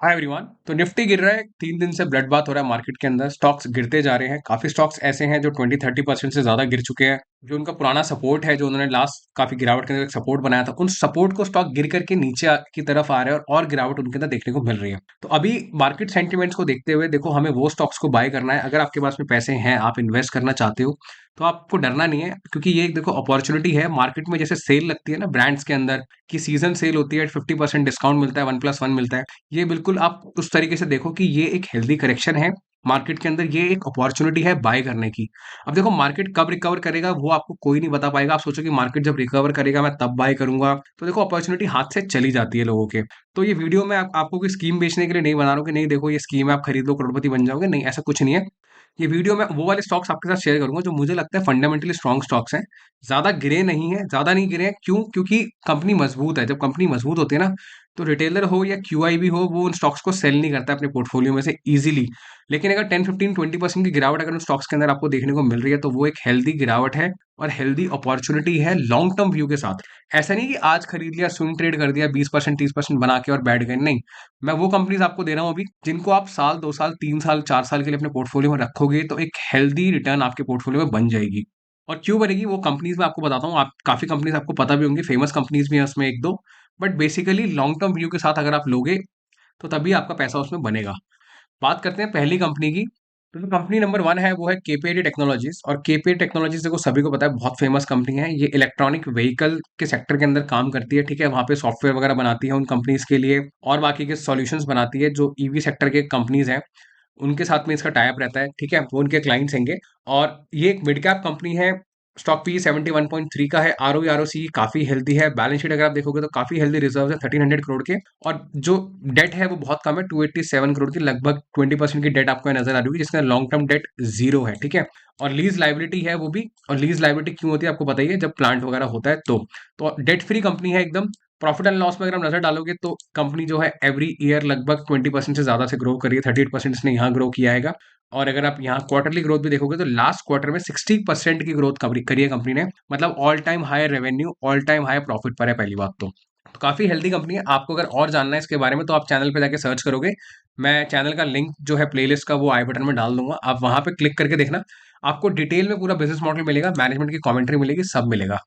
Hi everyone. तो Nifty गिर रहा है, 3 दिन से ब्लड बात हो रहा है मार्केट के अंदर। स्टॉक्स गिरते जा रहे हैं। काफी स्टॉक्स ऐसे हैं जो 20-30% से ज्यादा गिर चुके हैं। जो उनका पुराना सपोर्ट है, जो उन्होंने लास्ट काफी गिरावट के अंदर एक सपोर्ट बनाया था, उन सपोर्ट को स्टॉक गिर करके नीचे की तरफ आ रहे हैं और गिरावट उनके अंदर देखने को मिल रही है। तो अभी मार्केट सेंटिमेंट्स को देखते हुए देखो, हमें वो स्टॉक्स को बाय करना है। अगर आपके पास में पैसे हैं, आप इन्वेस्ट करना चाहते हो, तो आपको डरना नहीं है, क्योंकि ये एक देखो अपॉर्चुनिटी है। मार्केट में जैसे सेल लगती है ना ब्रांड्स के अंदर, कि सीजन सेल होती है, 50% डिस्काउंट मिलता है, 1+1 मिलता है। ये बिल्कुल आप उस तरीके से देखो कि ये एक हेल्दी करेक्शन है मार्केट के अंदर। ये एक अपॉर्चुनिटी है बाय करने की। अब देखो मार्केट कब रिकवर करेगा वो आपको कोई नहीं बता पाएगा। आप सोचो कि मार्केट जब रिकवर करेगा मैं तब बाय करूंगा, तो देखो अपॉर्चुनिटी हाथ से चली जाती है लोगों के। तो ये वीडियो मैं आपको कोई स्कीम बेचने के लिए नहीं बना रहा हूँ कि नहीं देखो ये स्कीम है, आप खरीद लो करोड़पति बन जाओगे, नहीं, ऐसा कुछ नहीं है। ये वीडियो में वो वाले स्टॉक्स आपके साथ शेयर करूंगा जो मुझे लगता है फंडामेंटली स्ट्रॉन्ग स्टॉक्स हैं। ज्यादा गिरे नहीं है, ज्यादा नहीं गिरे हैं। क्यों? क्योंकि कंपनी मजबूत है। जब कंपनी मजबूत होती है ना, तो रिटेलर हो या क्यूआई हो, वो उन स्टॉक्स को सेल नहीं करता अपने पोर्टफोलियो में से इजीली। लेकिन अगर 10-15-20% की गिरावट अगर उन स्टॉक्स के अंदर आपको देखने को मिल रही है, तो वो एक हेल्दी गिरावट है और हेल्दी अपॉर्चुनिटी है लॉन्ग टर्म व्यू के साथ। ऐसा नहीं कि आज खरीद लिया, स्विंग ट्रेड कर दिया, 20% 30% बना के और बैठ गए, नहीं। मैं वो कंपनीज आपको दे रहा हूँ अभी, जिनको आप साल 2 साल 3 साल 4 साल के लिए अपने पोर्टफोलियो में रखोगे, तो एक हेल्दी रिटर्न आपके पोर्टफोलियो में बन जाएगी। और क्यों बनेगी वो कंपनीज मैं आपको बताता हूँ। आप काफी कंपनीज आपको पता भी होंगी, फेमस कंपनीज भी हैं उसमें एक दो। But basically long term view के साथ अगर आप लोगे, तो तभी आपका पैसा उसमें बनेगा। बात करते हैं पहली कंपनी की। तो जो कंपनी नंबर 1 है वो है केपीआईटी टेक्नोलॉजीज। और केपीआईटी टेक्नोलॉजीज देखो सभी को पता है, बहुत फेमस कंपनी है। ये इलेक्ट्रॉनिक व्हीकल के सेक्टर के अंदर काम करती है, ठीक है। वहाँ पे सॉफ्टवेयर वगैरह बनाती है उन कंपनीज के लिए, और बाकी के सॉल्यूशंस बनाती है। जो ईवी सेक्टर के कंपनीज हैं, उनके साथ में इसका टाई अप रहता है, ठीक है। वो उनके क्लाइंट्स होंगे। और ये एक मिड कैप कंपनी है। स्टॉक पी 71.3 का है। आरओसी काफी हेल्दी है। बैलेंस शीट अगर आप देखोगे तो काफी हेल्दी रिजर्व है 1300 करोड़ के। और जो डेट है वो बहुत कम है, 287 करोड़ की, लगभग 20% की डेट आपको नजर आ रही होगी, जिसका लॉन्ग टर्म डेट जीरो है, ठीक है। और लीज लाइबिलिटी है वो भी। और लीज लाइबिलिटी क्यों होती है आपको पता ही है, जब प्लांट वगैरह होता है तो डेट फ्री कंपनी है एकदम। प्रॉफिट एंड लॉस में अगर हम नजर डालोगे, तो कंपनी जो है एवरी ईयर लगभग 20% से ज्यादा से ग्रो करी है। 38% इसने यहाँ ग्रो किया है। और अगर आप यहाँ क्वार्टरली ग्रोथ भी देखोगे, तो लास्ट क्वार्टर में 60% की ग्रोथ करी है कंपनी ने। मतलब all time high revenue, all time high profit पर है, पहली बात तो काफी हेल्दी कंपनी है। आपको अगर और जानना है इसके बारे में, तो आप चैनल पे जाके सर्च करोगे। मैं चैनल का लिंक जो है प्लेलिस्ट का, वो आई बटन में डाल दूंगा, आप वहां पे क्लिक करके देखना। आपको डिटेल में पूरा बिजनेस मॉडल मिलेगा, मैनेजमेंट की कमेंट्री मिलेगी, सब मिलेगा।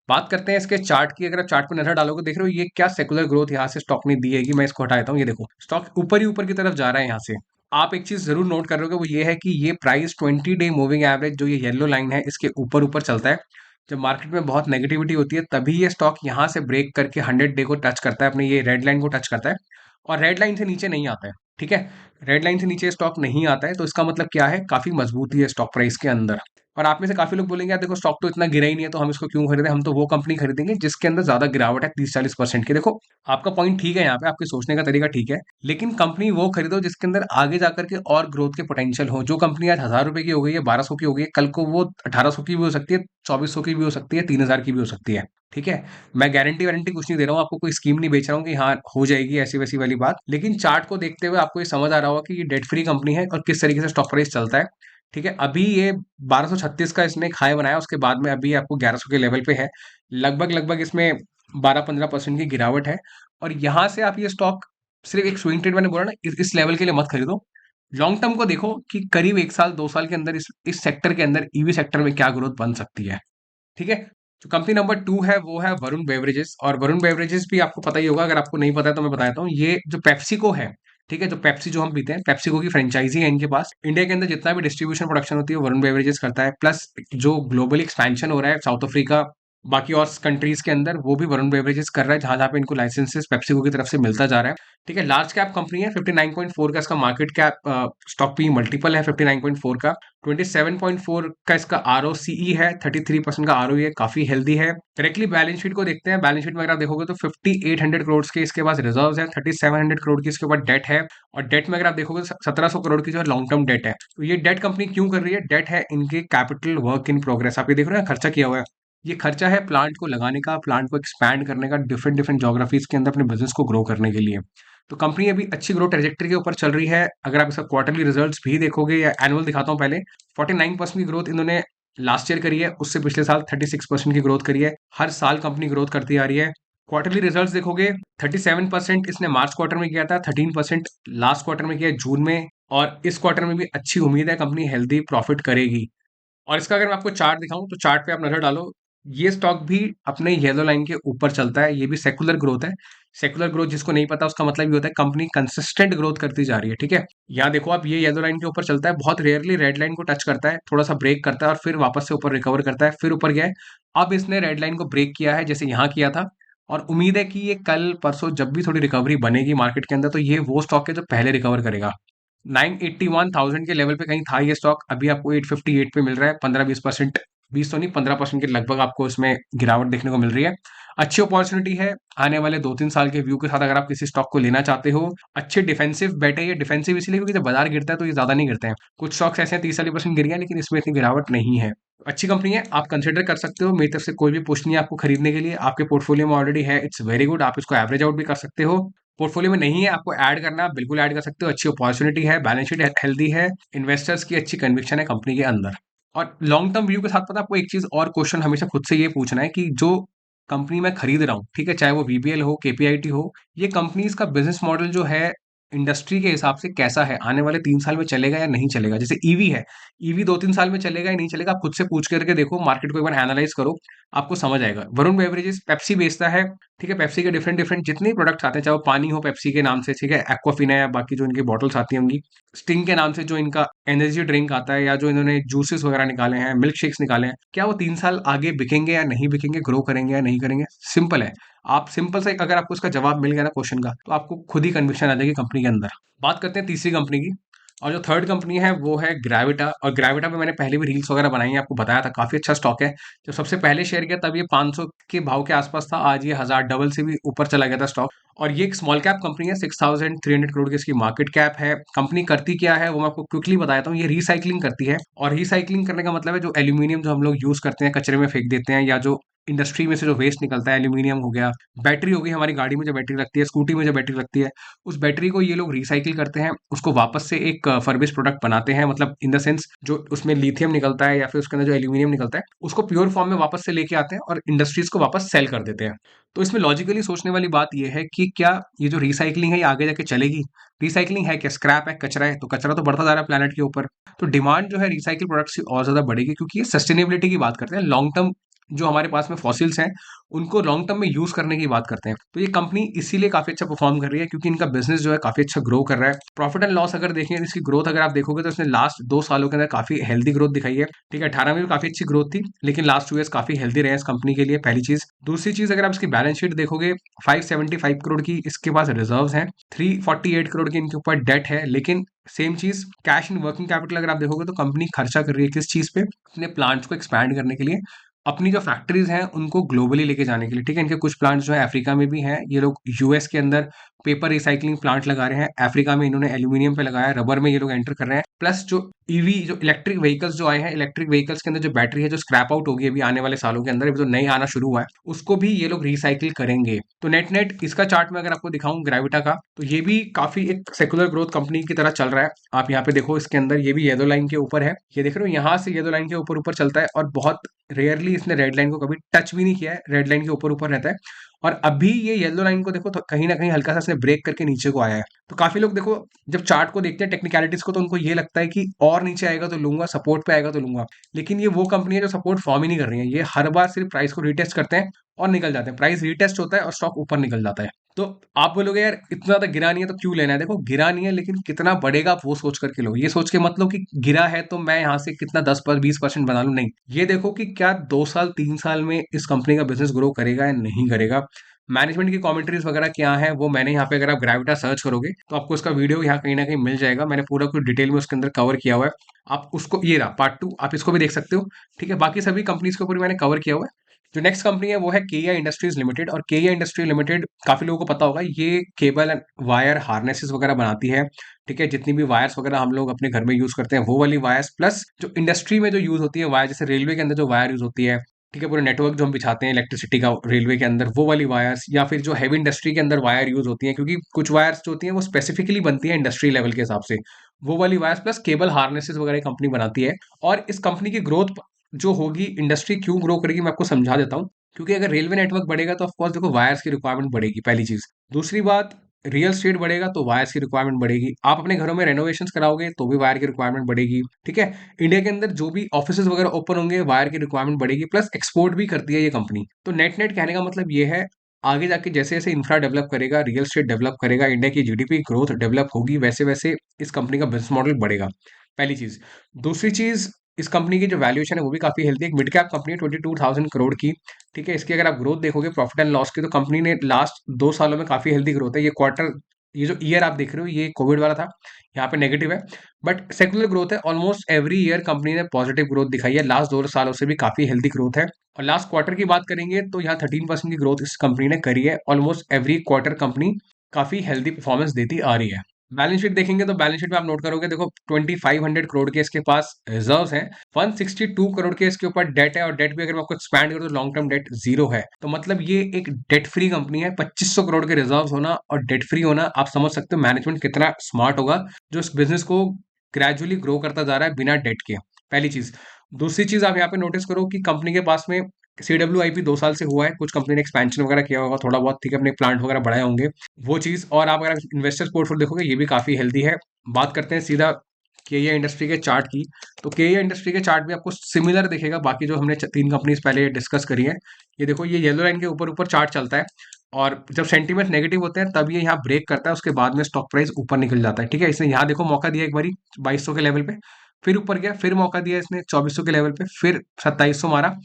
बात करते हैं इसके चार्ट की। अगर आप चार्ट पे नजर डालोगे, देख रहे हो ये क्या सेकुलर ग्रोथ यहाँ से स्टॉक ने दी है। कि मैं इसको हटा देता हूँ, ये देखो स्टॉक ऊपर ही ऊपर की तरफ जा रहा है यहाँ से। आप एक चीज जरूर नोट कर रहे हो, वो ये है कि ये प्राइस 20 डे मूविंग एवरेज, जो ये येलो लाइन है, इसके ऊपर ऊपर चलता है। जब मार्केट में बहुत नेगेटिविटी होती है, तभी ये स्टॉक यहाँ से ब्रेक करके 100 डे को टच करता है, अपने ये रेड लाइन को टच करता है। और रेड लाइन से नीचे नहीं आता है, ठीक है। रेड लाइन से नीचे स्टॉक नहीं आता है, तो इसका मतलब क्या है, काफी मजबूती है स्टॉक प्राइस के अंदर। और आप में से काफी लोग बोलेंगे यार देखो स्टॉक तो इतना गिरा ही नहीं है, तो हम इसको क्यों खरीदें। हम तो वो कंपनी खरीदेंगे जिसके अंदर ज्यादा गिरावट है, 30-40% की। देखो आपका पॉइंट ठीक है, यहाँ पे आपके सोचने का तरीका ठीक है। लेकिन कंपनी वो खरीदो जिसके अंदर आगे जाकर के और ग्रोथ के पोटेंशियल हो। जो कंपनी आज 1000 रुपए की हो गई है, 1200 की हो गई है, कल को वो 1800 की भी हो सकती है, 2400 की भी हो सकती है, 3000 की भी हो सकती है, ठीक है। मैं गारंटी वारंटी कुछ नहीं दे रहा हूँ आपको, कोई स्कीम नहीं बेच रहा हूँ कि हाँ हो जाएगी ऐसी वैसी वाली बात। लेकिन चार्ट को देखते हुए आपको ये समझ आ रहा होगा कि ये डेट फ्री कंपनी है और किस तरीके से स्टॉक प्राइस चलता है, ठीक है। अभी ये 1236 का इसने एक हाई बनाया, उसके बाद में अभी आपको 1100 के लेवल पे है। लगभग लगभग इसमें 12-15% की गिरावट है। और यहाँ से आप ये स्टॉक सिर्फ एक स्विंग ट्रेड, मैंने बोला ना, इस लेवल के लिए मत खरीदो। लॉन्ग टर्म को देखो कि करीब 1 साल 2 साल के अंदर इस सेक्टर के अंदर, ईवी सेक्टर में क्या ग्रोथ बन सकती है, ठीक है। जो कंपनी नंबर 2 है वो है वरुण बेवरेजेस। और वरुण बेवरेजेस भी आपको पता ही होगा, अगर आपको नहीं पता है तो मैं बताता हूँ। ये जो पेप्सिको है, ठीक है, जो पेप्सी जो हम पीते हैं, पेप्सिको की फ्रेंचाइजी है इनके पास। इंडिया के अंदर जितना भी डिस्ट्रीब्यूशन प्रोडक्शन होती है, वरुण बेवरेजेस करता है। प्लस जो ग्लोबल एक्सपेंशन हो रहा है, साउथ अफ्रीका, बाकी और कंट्रीज के अंदर, वो भी वरुण बेवरेजेस कर रहा है, जहां जहां पे इनको लाइसेंसेस पेप्सिको की तरफ से मिलता जा रहा है, ठीक है। लार्ज कैप कंपनी है, 59.4 का इसका market cap, stock P multiple है 59.4 का। 27.4 का इसका आरओसीई है, 33% का आरओई है, काफी हेल्दी है। डायरेक्टली बैलेंस शीट को देखते हैं। बैलेंस शीट में अगर आप देखोगे तो 5800 करोड़ के इसके पास रिजर्व है, 3700 करोड़ की इसके ऊपर डेट है। और डेट में अगर आप देखोगे तो 1700 करोड़ की जो है लॉन्ग टर्म डेट है। तो ये डेट कंपनी क्यों कर रही है? डेट है इनके कैपिटल वर्क इन प्रोग्रेस। आप ये देख रहे हैं खर्चा किया हुआ है, ये खर्चा है प्लांट को लगाने का, प्लांट को एक्सपैंड करने का, डिफरेंट डिफरेंट जोग्राफीज के अंदर अपने बिजनेस को ग्रो करने के लिए। तो कंपनी अभी अच्छी ग्रोथ ट्रेजेक्टरी के ऊपर चल रही है। अगर आप इसका क्वार्टरली रिजल्ट्स भी देखोगे, या एनुअल दिखाता हूं पहले, 49% की ग्रोथ इन्होंने लास्ट ईयर करी है। उससे पिछले साल 36% की ग्रोथ करी है। हर साल कंपनी ग्रोथ करती आ रही है। क्वार्टरली रिजल्ट्स देखोगे 37% इसने मार्च क्वार्टर में किया था, 13% लास्ट क्वार्टर में किया जून में, और इस क्वार्टर में भी अच्छी उम्मीद है कंपनी हेल्दी प्रॉफिट करेगी। और इसका अगर मैं आपको चार्ट दिखाऊं तो चार्ट पे आप नजर डालो, ये स्टॉक भी अपने येलो लाइन के ऊपर चलता है, ये भी सेकुलर ग्रोथ है। सेकुलर ग्रोथ जिसको नहीं पता उसका मतलब ये होता है कंपनी कंसिस्टेंट ग्रोथ करती जा रही है, ठीक है। यहाँ देखो आप, ये येलो लाइन के ऊपर चलता है, बहुत रेयरली रेड लाइन को टच करता है, थोड़ा सा ब्रेक करता है और फिर वापस से ऊपर रिकवर करता है, फिर ऊपर गया है। अब इसने रेड लाइन को ब्रेक किया है जैसे यहाँ किया था, और उम्मीद है कि ये कल परसों जब भी थोड़ी रिकवरी बनेगी मार्केट के अंदर तो ये वो स्टॉक है जो पहले रिकवर करेगा। 981,000 के लेवल पे कहीं था ये स्टॉक, अभी आपको 858 पे मिल रहा है, 15-20%, 20 तो नहीं 15% के लगभग आपको इसमें गिरावट देखने को मिल रही है। अच्छी अपॉर्चुनिटी है आने वाले 2-3 साल के व्यू के साथ, अगर आप किसी स्टॉक को लेना चाहते हो। अच्छे डिफेंसिव बेट है ये, डिफेंसिव इसलिए क्योंकि जब बाजार गिरता है तो ये ज्यादा नहीं गिरते हैं, कुछ स्टॉक्स ऐसे हैं 30-40% गिर गए लेकिन इसमें इतनी गिरावट नहीं है। अच्छी कंपनी है, आप कंसिडर कर सकते हो, मेरी तरफ से कोई भी पुश नहीं है आपको खरीदने के लिए, आपके पोर्टफोलियो में ऑलरेडी है, इट्स वेरी गुड, आप इसको एवरेज आउट भी कर सकते हो। पोर्टफोलियो में नहीं है आपको ऐड करना, आप बिल्कुल ऐड कर सकते हो, अच्छी अपॉर्चुनिटी है, बैलेंस शीट हेल्दी है, इन्वेस्टर्स की अच्छी कन्विक्शन है कंपनी के अंदर। और लॉन्ग टर्म व्यू के साथ पता है आपको एक चीज और क्वेश्चन हमेशा खुद से ये पूछना है कि जो कंपनी मैं खरीद रहा हूँ, ठीक है, चाहे वो वीबीएल हो, केपीआईटी हो, ये कंपनीज का बिजनेस मॉडल जो है इंडस्ट्री के हिसाब से कैसा है, आने वाले 3 साल में चलेगा या नहीं चलेगा। जैसे ईवी है, ईवी 2-3 साल में चलेगा या नहीं चलेगा, आप खुद से पूछ करके देखो, मार्केट को एक बार एनालाइज करो, आपको समझ आएगा। वरुण बेवरेजेस पेप्सी बेचता है, ठीक है, पेप्सी के डिफरेंट डिफरेंट जितने प्रोडक्ट्स आते हैं, चाहे वो पानी हो पेप्सी के नाम से, ठीक है, एक्वाफिना या बाकी जो इनकी बॉटल्स आती होंगी, स्टिंग के नाम से जो इनका एनर्जी ड्रिंक आता है, या जो इन्होंने जूसेस वगैरह निकाले हैं, मिल्क शेक्स निकाले हैं, क्या वो 3 साल आगे बिकेंगे या नहीं बिकेंगे, ग्रो करेंगे या नहीं करेंगे? सिंपल है। आप सिंपल से अगर आपको उसका जवाब मिल गया ना क्वेश्चन का, तो आपको खुद ही कन्विक्शन आ जाएगी कंपनी के अंदर। बात करते हैं तीसरी कंपनी की, और जो थर्ड कंपनी है वो है ग्रेविटा। और ग्रेविटा पे मैंने पहले भी रील्स वगैरह बनाई है, आपको बताया था काफी अच्छा स्टॉक है। जब सबसे पहले शेयर किया तब ये 500 के भाव के आसपास था, आज ये 1000 डबल से भी ऊपर चला गया था स्टॉक। और ये एक स्मॉल कैप कंपनी है, 6300 करोड़ की इसकी मार्केट कैप है। कंपनी करती क्या है वो मैं आपको क्विकली बताता हूँ, ये रिसाइकलिंग करती है। और रिसाइकलिंग करने का मतलब है जो एल्यूमिनियम जो हम लोग यूज करते हैं कचरे में फेंक देते हैं, या जो इंडस्ट्री में से जो वेस्ट निकलता है, एल्यूमिनियम हो गया, बैटरी हो गई, हमारी गाड़ी में जो बैटरी लगती है, स्कूटी में जो बैटरी लगती है, उस बैटरी को ये लोग रिसाइकिल करते हैं, उसको वापस से एक फर्बिश प्रोडक्ट बनाते हैं, मतलब इन द सेंस जो उसमें लिथियम निकलता है या फिर उसके अंदर जो एल्यूमिनियम निकलता है उसको प्योर फॉर्म में वापस से लेके आते हैं और इंडस्ट्रीज को वापस सेल कर देते हैं। तो इसमें लॉजिकली सोचने वाली बात यह है कि क्या ये जो रिसाइकलिंग है ये आगे जाके चलेगी? रिसाइकलिंग है क्या, स्क्रैप है, कचरा है, तो कचरा तो बढ़ता जा रहा है प्लेनेट के ऊपर, तो डिमांड जो है रिसाइकिल प्रोडक्ट्स की और ज्यादा बढ़ेगी, क्योंकि ये सस्टेनेबिलिटी की बात करते हैं, लॉन्ग टर्म जो हमारे पास में फॉसिल्स हैं उनको लॉन्ग टर्म में यूज करने की बात करते हैं। तो ये कंपनी इसीलिए काफी अच्छा परफॉर्म कर रही है क्योंकि इनका बिजनेस जो है काफी अच्छा ग्रो कर रहा है। प्रॉफिट एंड लॉस अगर देखें, इसकी ग्रोथ अगर आप देखोगे तो इसने लास्ट 2 सालों के अंदर काफी हेल्दी ग्रोथ दिखाई है, ठीक है, 18 में भी काफी अच्छी ग्रोथ थी, लेकिन लास्ट 2 ईयर्स काफी हेल्दी रहे इस कंपनी के लिए, पहली चीज। दूसरी चीज, अगर आप इसकी बैलेंस शीट देखोगे, 575 करोड़ की इसके पास रिजर्व हैं, 348 करोड़ की इनके ऊपर डेट है, लेकिन सेम चीज कैश एंड वर्किंग कैपिटल अगर आप देखोगे तो कंपनी खर्चा कर रही है किस चीज पे, अपने प्लांट्स को एक्सपैंड करने के लिए, अपनी जो फैक्ट्रीज हैं उनको ग्लोबली लेके जाने के लिए, ठीक है। इनके कुछ प्लांट्स जो है अफ्रीका में भी हैं, ये लोग यूएस के अंदर पेपर रिसाइकलिंग प्लांट लगा रहे हैं, अफ्रीका में इन्होंने एल्यूमिनियम पे लगाया, रबर में ये लोग एंटर कर रहे हैं, प्लस जो ईवी जो इलेक्ट्रिक व्हीकल्स जो आए हैं, इलेक्ट्रिक व्हीकल्स के अंदर जो बैटरी है जो स्क्रैप आउट होगी अभी आने वाले सालों के अंदर, अभी जो नई आना शुरू हुआ है उसको भी ये लोग रिसाइकिल करेंगे। तो नेट नेट इसका चार्ट में अगर आपको दिखाऊं ग्रेविटा का, तो ये भी काफी एक सेकुलर ग्रोथ कंपनी की तरह चल रहा है। आप यहाँ पे देखो इसके अंदर ये भी येलो लाइन के ऊपर है, ये देख रहे हो, यहाँ से येलो लाइन के ऊपर ऊपर चलता है, और बहुत रेयरली इसने रेड लाइन को कभी टच भी नहीं किया है, रेड लाइन के ऊपर ऊपर रहता है। और अभी ये येलो लाइन को देखो तो कहीं ना कहीं हल्का सा इसने ब्रेक करके नीचे को आया है। तो काफी लोग देखो जब चार्ट को देखते हैं टेक्निकलिटीज को, तो उनको ये लगता है कि और नीचे आएगा तो लूंगा, सपोर्ट पे आएगा तो लूंगा, लेकिन ये वो कंपनी है जो सपोर्ट फॉर्म ही नहीं कर रही है, ये हर बार सिर्फ प्राइस को रिटेस्ट करते हैं और निकल जाते हैं, प्राइस रिटेस्ट होता है और स्टॉक ऊपर निकल जाता है। तो आप बोलोगे यार इतना ज्यादा गिरा नहीं है तो क्यों लेना है, देखो गिरा नहीं है लेकिन कितना बढ़ेगा आप वो सोच करके लो, ये सोच के मत लो कि गिरा है तो मैं यहाँ से कितना 10-20% बना लूं, नहीं, ये देखो कि क्या 2 साल 3 साल में इस कंपनी का बिजनेस ग्रो करेगा या नहीं करेगा। मैनेजमेंट की कमेंट्रीज वगैरह क्या है वो मैंने यहाँ पे, अगर आप ग्रेविटा सर्च करोगे तो आपको उसका वीडियो यहाँ कहीं ना कहीं मिल जाएगा, मैंने पूरा कुछ डिटेल में उसके अंदर कवर किया हुआ है, आप उसको, ये रहा पार्ट 2, आप इसको भी देख सकते हो, ठीक है। बाकी सभी कंपनीज के ऊपर भी मैंने कवर किया हुआ है। जो नेक्स्ट कंपनी है वो है केया इंडस्ट्रीज लिमिटेड, और केया इंडस्ट्री लिमिटेड काफी लोगों को पता होगा, ये केबल एंड वायर हार्नेसेस वगैरह बनाती है, ठीक है, जितनी भी वायर्स वगैरह हम लोग अपने घर में यूज करते हैं वो वाली वायर्स, प्लस जो इंडस्ट्री में जो यूज होती है वायर, जैसे रेलवे के अंदर जो वायर यूज होती है, ठीक है, पूरे नेटवर्क जो हम बिछाते हैं इलेक्ट्रिसिटी का रेलवे के अंदर, वो वाली वायर्स, या फिर जो हैवी इंडस्ट्री के अंदर वायर यूज होती है, क्योंकि कुछ वायर्स जो होती हैं वो स्पेसिफिकली बनती है इंडस्ट्री लेवल के हिसाब से, वो वाली वायर्स प्लस केबल हार्नेसेस वगैरह कंपनी बनाती है। और इस कंपनी की ग्रोथ जो होगी, इंडस्ट्री क्यों ग्रो करेगी मैं आपको समझा देता हूँ। क्योंकि अगर रेलवे नेटवर्क बढ़ेगा तो ऑफकोर्स देखो वायर्स की रिक्वायरमेंट बढ़ेगी, पहली चीज। दूसरी बात, रियल स्टेट बढ़ेगा तो वायर्स की रिक्वायरमेंट बढ़ेगी। आप अपने घरों में रेनोवेशन कराओगे तो भी वायर की रिक्वायरमेंट बढ़ेगी। ठीक है, इंडिया के अंदर जो भी ऑफिस वगैरह ओपन होंगे वायर की रिक्वायरमेंट बढ़ेगी, प्लस एक्सपोर्ट भी करती है ये कंपनी। तो नेट नेट कहने का मतलब ये है, आगे जाके जैसे जैसे इंफ्रा डेवलप करेगा, रियल स्टेट डेवलप करेगा, इंडिया की जीडीपी ग्रोथ डेवलप होगी, वैसे वैसे इस कंपनी का बिजनेस मॉडल बढ़ेगा, पहली चीज। दूसरी चीज, इस कंपनी की जो वैल्यूएशन है वो भी काफी हेल्दी है। एक मिड कैप कंपनी है 22,000 करोड़ की। ठीक है, इसकी अगर आप ग्रोथ देखोगे प्रॉफिट एंड लॉस की, तो कंपनी ने लास्ट 2 सालों में काफी हेल्दी ग्रोथ है। ये क्वार्टर, ये जो ईयर आप देख रहे हो ये कोविड वाला था, यहाँ पे नेगेटिव है, बट सेकुलर ग्रोथ है। ऑलमोस्ट एवरी ईयर कंपनी ने पॉजिटिव ग्रोथ दिखाई है, लास्ट 2 सालों से भी काफी हेल्दी ग्रोथ है। और लास्ट क्वार्टर की बात करेंगे तो यहाँ 13% की ग्रोथ इस कंपनी ने करी है। ऑलमोस्ट एवरी क्वार्टर कंपनी काफी हेल्दी परफॉर्मेंस देती आ रही है। बैलेंस शीट देखेंगे तो बैलेंस शीट में आप नोट करोगे, देखो 2500 करोड़ के इसके पास रिजर्व्स हैं, 162 करोड़ के इसके ऊपर डेट है, और डेट भी अगर मैं आपको एक्सपैंड करूँ तो लॉन्ग टर्म डेट जीरो है। तो मतलब ये एक डेट फ्री कंपनी है। 2500 करोड़ के रिजर्व्स होना और डेट फ्री होना, आप समझ सकते हो मैनेजमेंट कितना स्मार्ट होगा, जो इस बिजनेस को ग्रेजुअली ग्रो करता जा रहा है बिना डेट के, पहली चीज। दूसरी चीज आप यहाँ पे नोटिस करो कि कंपनी के पास में CWIP 2 साल से हुआ है, कुछ कंपनी ने एक्सपेंशन वगैरह किया होगा थोड़ा बहुत, ठीक है, अपने प्लांट वगैरह बढ़ाए होंगे, वो चीज। और आप अगर इन्वेस्टर्स पोर्टफोलियो देखोगे ये भी काफी हेल्दी है। बात करते हैं सीधा केया इंडस्ट्री के चार्ट की, तो केया इंडस्ट्री के चार्ट भी आपको सिमिलर दिखेगा बाकी जो हमने 3 कंपनीज पहले डिस्कस करी है। ये देखो, ये येलो लाइन के ऊपर ऊपर चार्ट चलता है, और जब सेंटीमेंट नेगेटिव होते हैं तब ये यहाँ ब्रेक करता है, उसके बाद में स्टॉक प्राइस ऊपर निकल जाता है। ठीक है, इसने यहाँ देखो मौका दिया एक बारी 2200 के लेवल पे, फिर ऊपर गया, फिर मौका दिया इसने 2400 के लेवल पे, फिर 2700 मारा,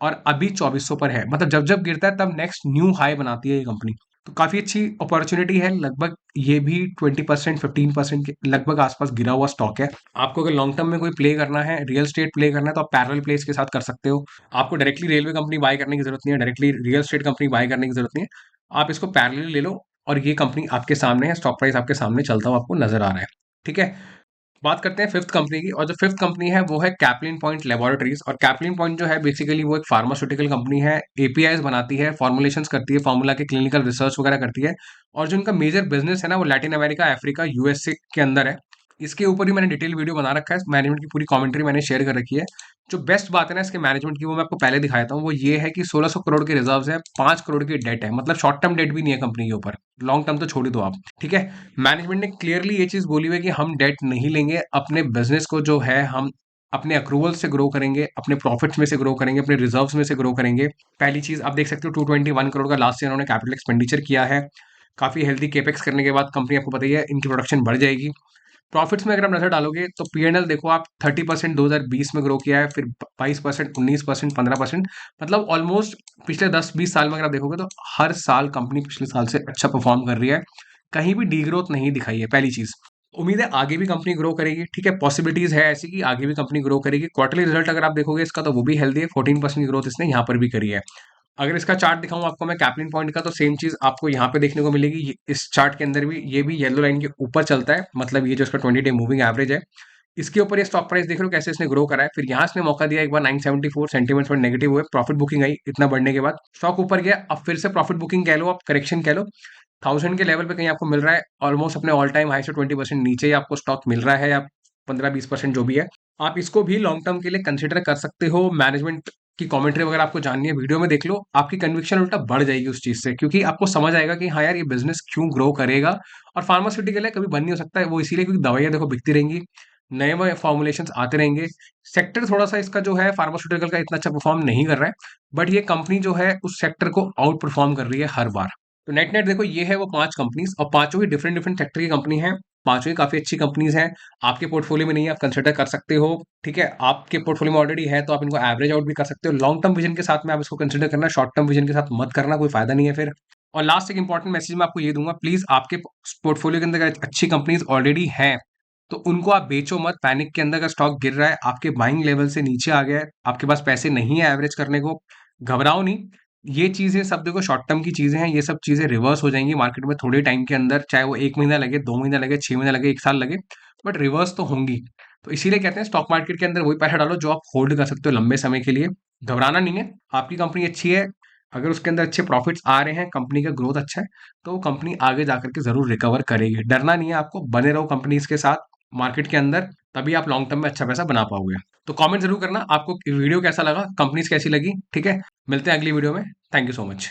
और अभी 2400 पर है। मतलब जब जब गिरता है तब नेक्स्ट न्यू हाई बनाती है ये कंपनी। तो काफी अच्छी अपॉर्चुनिटी है, लगभग ये भी 20% 15% के लगभग आसपास गिरा हुआ स्टॉक है। आपको अगर लॉन्ग टर्म में कोई प्ले करना है, रियल स्टेट प्ले करना है, तो आप पैरेलल प्लेस के साथ कर सकते हो। आपको डायरेक्टली रेलवे कंपनी बाय करने की जरूरत नहीं है, directly real estate company by करने की जरूरत नहीं है। आप इसको पैरेलल ले लो, और ये कंपनी आपके सामने है, स्टॉक प्राइस आपके सामने चलता हुआ आपको नजर आ रहा है। ठीक है, बात करते हैं फिफ्थ कंपनी की, और जो फिफ्थ कंपनी है वो है कैप्लिन पॉइंट लेबोरेटरीज। और कैप्लिन पॉइंट जो है बेसिकली वो एक फार्मास्यूटिकल कंपनी है, एपीआईज बनाती है, फॉर्मुलेशंस करती है, फार्मूला के क्लिनिकल रिसर्च वगैरह करती है। और जो उनका मेजर बिजनेस है ना वो लैटिन अमेरिका, अफ्रीका, यूएसए के अंदर है। इसके ऊपर ही मैंने डिटेल वीडियो बना रखा है, मैनेजमेंट की पूरी कमेंट्री मैंने शेयर कर रखी है। जो बेस्ट बात है ना इसके मैनेजमेंट की, वो मैं आपको पहले दिखाया था, वो ये है कि 1600 करोड़ के रिजर्व है, 5 करोड़ की डेट है, मतलब शॉर्ट टर्म डेट भी नहीं है कंपनी के ऊपर, लॉन्ग टर्म तो छोड़ ही दो आप। ठीक है, मैनेजमेंट ने क्लियरली ये चीज बोली हुई है कि हम डेट नहीं लेंगे, अपने बिजनेस को जो है हम अपने अक्रूवल से ग्रो करेंगे, अपने प्रॉफिट्स में से ग्रो करेंगे, अपने रिजर्व्स में से ग्रो करेंगे। पहली चीज आप देख सकते हो 221 करोड़ का लास्ट ईयर उन्होंने कैपिटल एक्सपेंडिचर किया है। काफी हेल्दी केपेक्स करने के बाद कंपनी, आपको पता ही है, इनकी प्रोडक्शन बढ़ जाएगी। प्रॉफिट्स में अगर आप नजर डालोगे तो पीएनएल देखो आप, 30% 2020 में ग्रो किया है, फिर 22%, 19%, 15%, मतलब ऑलमोस्ट पिछले 10-20 साल में अगर आप देखोगे तो हर साल कंपनी पिछले साल से अच्छा परफॉर्म कर रही है, कहीं भी डीग्रोथ नहीं दिखाई है, पहली चीज। उम्मीद है आगे भी कंपनी ग्रो करेगी। ठीक है, पॉसिबिलिटीज है ऐसी कि आगे भी कंपनी ग्रो करेगी। क्वार्टरली रिजल्ट अगर आप देखोगे इसका तो वो भी हेल्दी है, 14% की ग्रोथ इसने यहाँ पर भी करी है। अगर इसका चार्ट दिखाऊं आपको मैं कैप्लिन पॉइंट का, तो सेम चीज आपको यहाँ पे देखने को मिलेगी। इस चार्ट के अंदर भी ये भी येलो लाइन के ऊपर चलता है, मतलब ये जो इसका 20 डे मूविंग एवरेज है, इसके ऊपर ये स्टॉक प्राइस देख रहे हो कैसे इसने ग्रो करा है। फिर यहाँ इसने मौका दिया एक बार 974, सेंटीमेंट्स पर नेगेटिव हुए, प्रॉफिट बुकिंग आई, इतना बढ़ने के बाद स्टॉक ऊपर गया, अब फिर से प्रॉफिट बुकिंग कह लो, आप करेक्शन कह लो, 1000 के लेवल पे कहीं आपको मिल रहा है, ऑलमोस्ट अपने ऑल टाइम हाई से 20% नीचे ही आपको स्टॉक मिल रहा है, या 15-20% जो भी है। आप इसको भी लॉन्ग टर्म के लिए कंसिडर कर सकते हो। मैनेजमेंट की कमेंट्री वगैरह आपको जाननी है, वीडियो में देख लो, आपकी कन्विक्शन उल्टा बढ़ जाएगी उस चीज से, क्योंकि आपको समझ आएगा कि हाँ यार ये बिजनेस क्यों ग्रो करेगा। और फार्मास्यूटिकल है, कभी बंद नहीं हो सकता है वो, इसीलिए क्योंकि दवाइयां देखो बिकती रहेंगी, नए नए फॉर्मुलेशन आते रहेंगे। सेक्टर थोड़ा सा इसका जो है फार्मास्यूटिकल का इतना अच्छा परफॉर्म नहीं कर रहा है, बट ये कंपनी जो है उस सेक्टर को आउट परफॉर्म कर रही है हर बार। तो नेट नेट देखो, ये है वो 5 कंपनीज, और पांचों ही डिफरेंट डिफरेंट सेक्टर की कंपनी है, पांचों ही काफी अच्छी कंपनीज हैं। आपके पोर्टफोलियो में नहीं है, आप कंसिडर कर सकते हो। ठीक है, आपके पोर्टफोलियो में ऑलरेडी है तो आप इनको एवरेज आउट भी कर सकते हो। लॉन्ग टर्म विजन के साथ में आप इसको कंसिडर करना, शॉर्ट टर्म विजन के साथ मत करना, कोई फायदा नहीं है फिर। और लास्ट एक इंपॉर्टेंट मैसेज मैं आपको ये दूंगा, प्लीज आपके पोर्टफोलियो के अंदर अगर अच्छी कंपनीज ऑलरेडी हैं तो उनको आप बेचो मत। पैनिक के अंदर अगर स्टॉक गिर रहा है, आपके बाइंग लेवल से नीचे आ गया है, आपके पास पैसे नहीं है एवरेज करने को, घबराओ नहीं। ये चीजें सब देखो शॉर्ट टर्म की चीजें हैं, ये सब चीजें रिवर्स हो जाएंगी मार्केट में थोड़े टाइम के अंदर, चाहे वो 1 महीना लगे, 2 महीना लगे, 6 महीना लगे, 1 साल लगे, बट रिवर्स तो होंगी। तो इसीलिए कहते हैं स्टॉक मार्केट के अंदर वही पैसा डालो जो आप होल्ड कर सकते हो लंबे समय के लिए। घबराना नहीं है, आपकी कंपनी अच्छी है, अगर उसके अंदर अच्छे प्रॉफिट्स आ रहे हैं, कंपनी का ग्रोथ अच्छा है, तो वो कंपनी आगे जाकर के जरूर रिकवर करेगी। डरना नहीं है आपको, बने रहो कंपनीज के साथ मार्केट के अंदर, तभी आप लॉन्ग टर्म में अच्छा पैसा बना पाओगे। तो कमेंट जरूर करना आपको वीडियो कैसा लगा, कंपनीज कैसी लगी। ठीक है, मिलते हैं अगली वीडियो में। Thank you so much.